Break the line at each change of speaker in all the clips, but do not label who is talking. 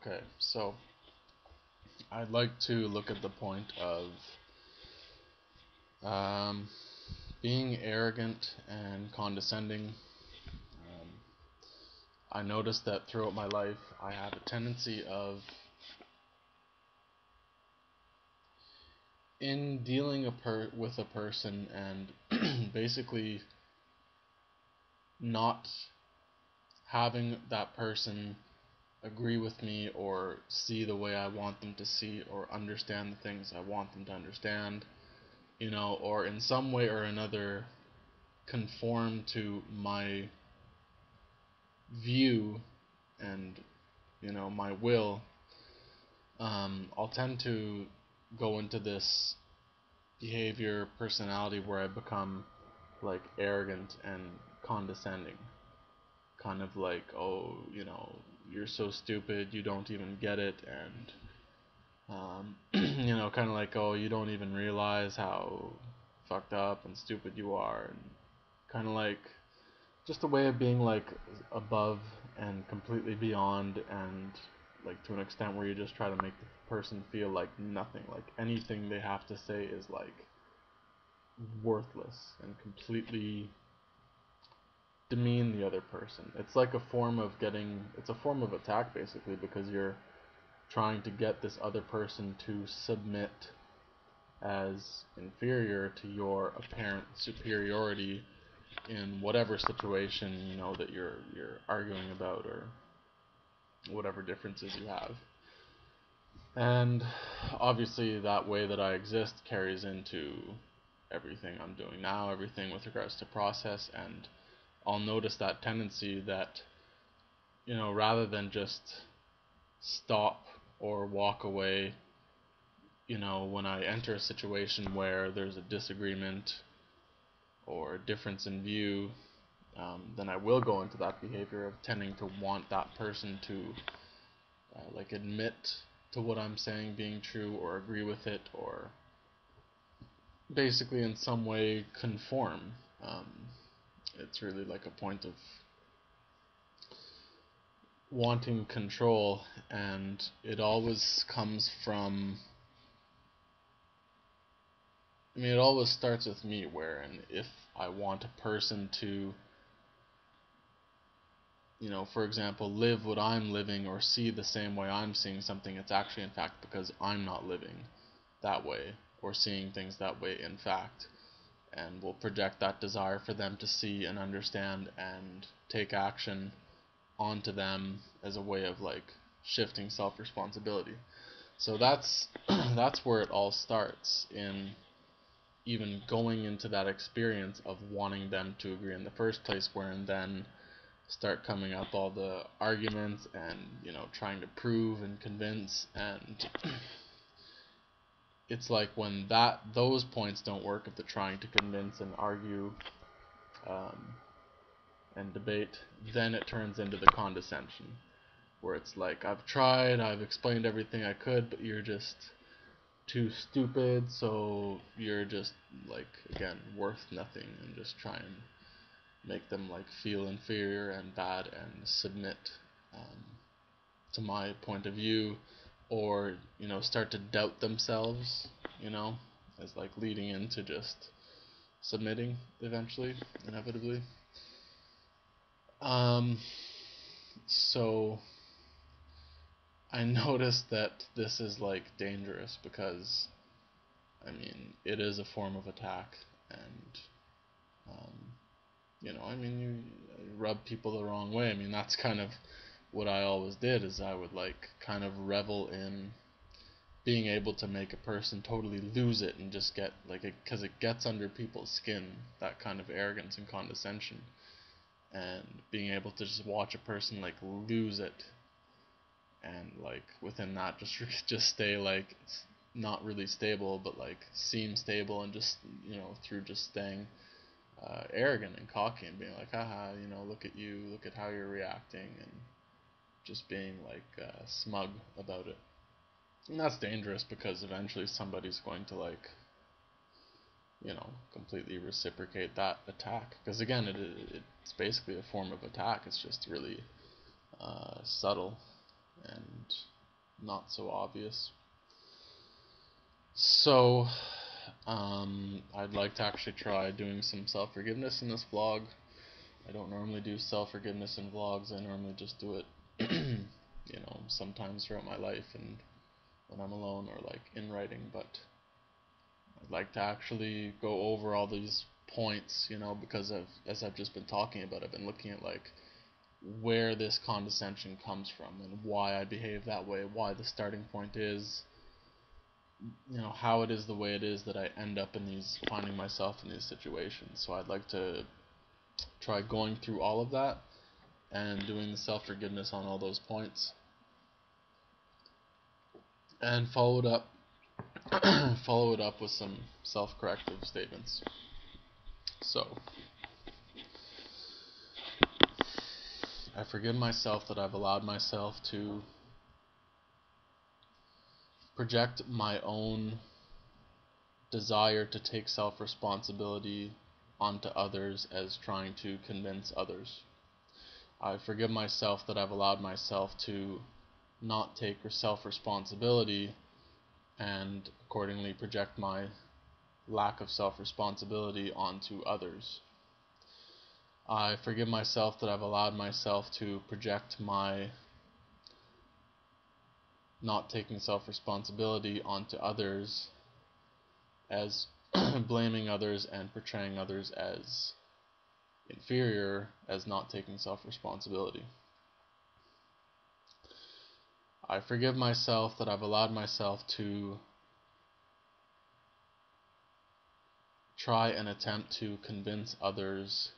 Okay, so I'd like to look at the point of um, being arrogant and condescending. Um, I noticed that throughout my life, I have a tendency of, in dealing with a person and basically not having that person agree with me or see the way I want them to see or understand the things I want them to understand, or in some way or another conform to my view and my will. I'll tend to go into this behavior personality where I become like arrogant and condescending, kind of like, oh, you're so stupid, you don't even get it, and kind of like, oh, you don't even realize how fucked up and stupid you are, and kind of like just a way of being like above and completely beyond, and like to an extent where you just try to make the person feel like nothing, like anything they have to say is like worthless and completely demean the other person. It's like it's a form of attack basically, because you're trying to get this other person to submit as inferior to your apparent superiority in whatever situation that you're arguing about, or whatever differences you have. And obviously that way that I exist carries into everything I'm doing now, everything with regards to process, and I'll notice that tendency that rather than just stop or walk away when I enter a situation where there's a disagreement or a difference in view, then I will go into that behavior of tending to want that person to like admit to what I'm saying being true, or agree with it, or basically in some way conform. It's really like a point of wanting control, and it always comes from, it always starts with me, wherein if I want a person to, for example, live what I'm living or see the same way I'm seeing something, it's actually in fact because I'm not living that way or seeing things that way in fact, and will project that desire for them to see and understand and take action onto them as a way of like shifting self-responsibility. So that's that's where it all starts, in even going into that experience of wanting them to agree in the first place, wherein then start coming up all the arguments and trying to prove and convince, and it's like when those points don't work, if they're trying to convince and argue and debate, then it turns into the condescension, where it's like, I've tried, I've explained everything I could, but you're just too stupid, so you're just like, again, worth nothing, and just try and make them like feel inferior and bad and submit to my point of view, or start to doubt themselves, as like leading into just submitting eventually, inevitably. So I noticed that this is like dangerous, because it is a form of attack, and you rub people the wrong way. That's kind of what I always did, is I would like kind of revel in being able to make a person totally lose it and just get like it, because it gets under people's skin, that kind of arrogance and condescension, and being able to just watch a person like lose it, and like within that just stay like not really stable, but like seem stable, and just through just staying arrogant and cocky and being like, haha, look at you, look at how you're reacting, and just being like smug about it. And that's dangerous, because eventually somebody's going to like completely reciprocate that attack, because again it's basically a form of attack. It's just really subtle, and not so obvious. So, I'd like to actually try doing some self-forgiveness in this vlog. I don't normally do self-forgiveness in vlogs. I normally just do it, sometimes throughout my life and when I'm alone or like in writing. But I'd like to actually go over all these points, because as I've just been talking about, I've been looking at like where this condescension comes from and why I behave that way, why the starting point is, how it is the way it is that I end up finding myself in these situations. So I'd like to try going through all of that and doing the self-forgiveness on all those points, and follow it up with some self-corrective statements. So, I forgive myself that I've allowed myself to project my own desire to take self-responsibility onto others as trying to convince others. I forgive myself that I've allowed myself to not take self-responsibility and accordingly project my lack of self-responsibility onto others. I forgive myself that I've allowed myself to project my not taking self-responsibility onto others as blaming others and portraying others as inferior as not taking self-responsibility. I forgive myself that I've allowed myself to try and attempt to convince others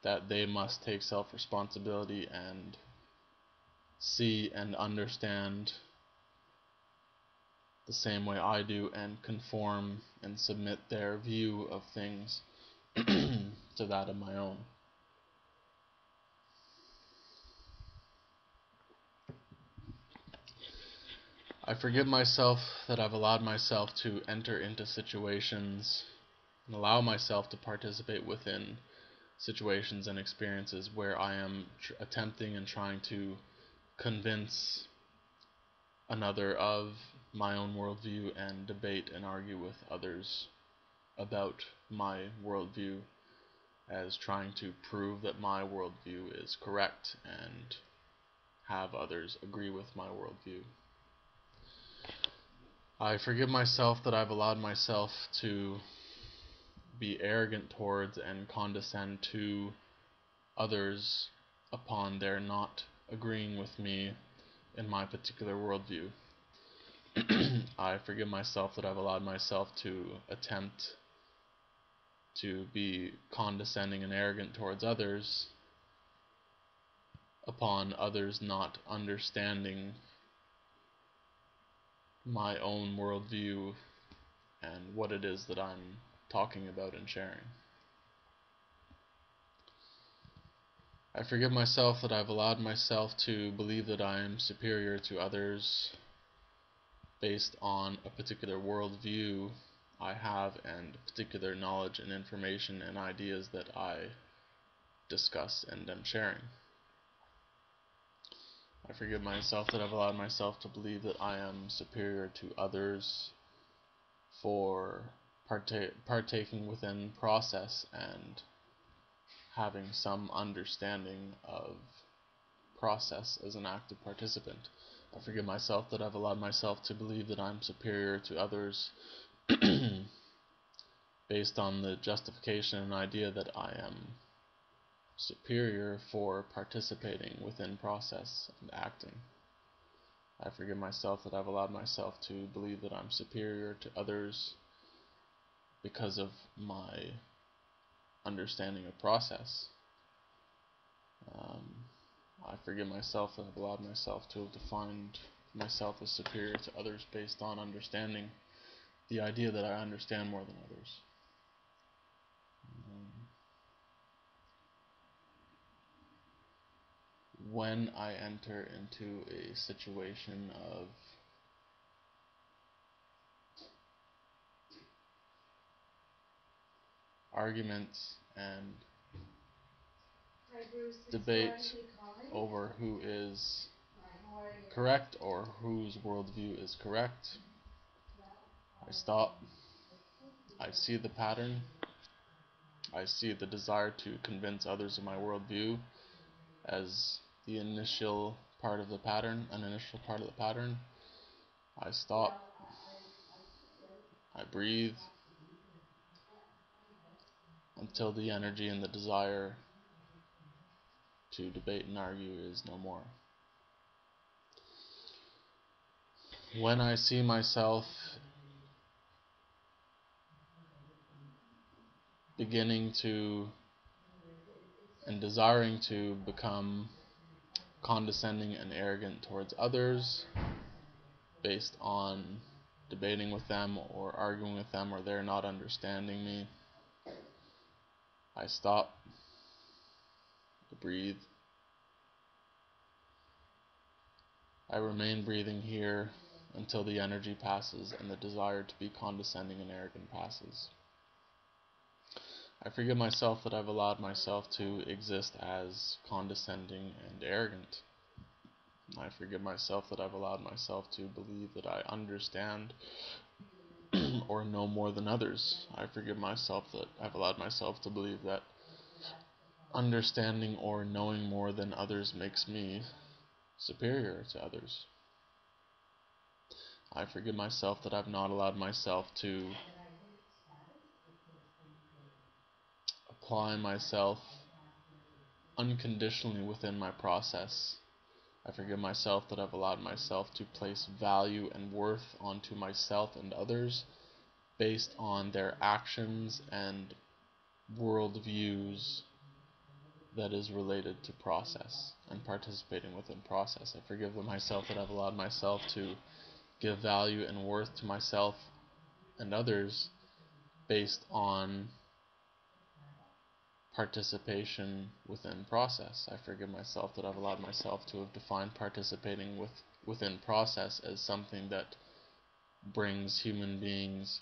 that they must take self-responsibility and see and understand the same way I do and conform and submit their view of things to that of my own. I forgive myself that I've allowed myself to enter into situations and allow myself to participate within situations and experiences where I am attempting and trying to convince another of my own worldview and debate and argue with others about my worldview as trying to prove that my worldview is correct and have others agree with my worldview. I forgive myself that I've allowed myself to be arrogant towards and condescend to others upon their not agreeing with me in my particular worldview. I forgive myself that I've allowed myself to attempt to be condescending and arrogant towards others upon others not understanding my own worldview and what it is that I'm talking about and sharing. I forgive myself that I've allowed myself to believe that I am superior to others based on a particular worldview I have and particular knowledge and information and ideas that I discuss and am sharing. I forgive myself that I've allowed myself to believe that I am superior to others for partaking within process and having some understanding of process as an active participant. I forgive myself that I've allowed myself to believe that I'm superior to others based on the justification and idea that I am superior for participating within process and acting. I forgive myself that I've allowed myself to believe that I'm superior to others because of my understanding of process. I forgive myself that I've allowed myself to have defined myself as superior to others based on understanding the idea that I understand more than others. When I enter into a situation of arguments and debate over who is correct or whose worldview is correct. I stop. I see the pattern. I see the desire to convince others of my worldview as the initial part of the pattern, an initial part of the pattern. I stop. I breathe until the energy and the desire to debate and argue is no more. When I see myself beginning to and desiring to become condescending and arrogant towards others based on debating with them or arguing with them or they're not understanding me, I stop, I breathe, I remain breathing here until the energy passes and the desire to be condescending and arrogant passes. I forgive myself that I've allowed myself to exist as condescending and arrogant. I forgive myself that I've allowed myself to believe that I understand or know more than others. I forgive myself that I've allowed myself to believe that understanding or knowing more than others makes me superior to others. I forgive myself that I've not allowed myself to apply myself unconditionally within my process. I forgive myself that I've allowed myself to place value and worth onto myself and others based on their actions and worldviews that is related to process and participating within process. I forgive myself that I've allowed myself to give value and worth to myself and others based on participation within process. I forgive myself that I've allowed myself to have defined participating within process as something that brings human beings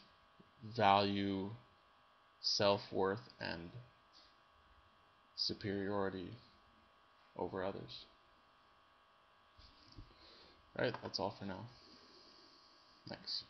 value, self-worth, and superiority over others. Right, that's all for now. Thanks.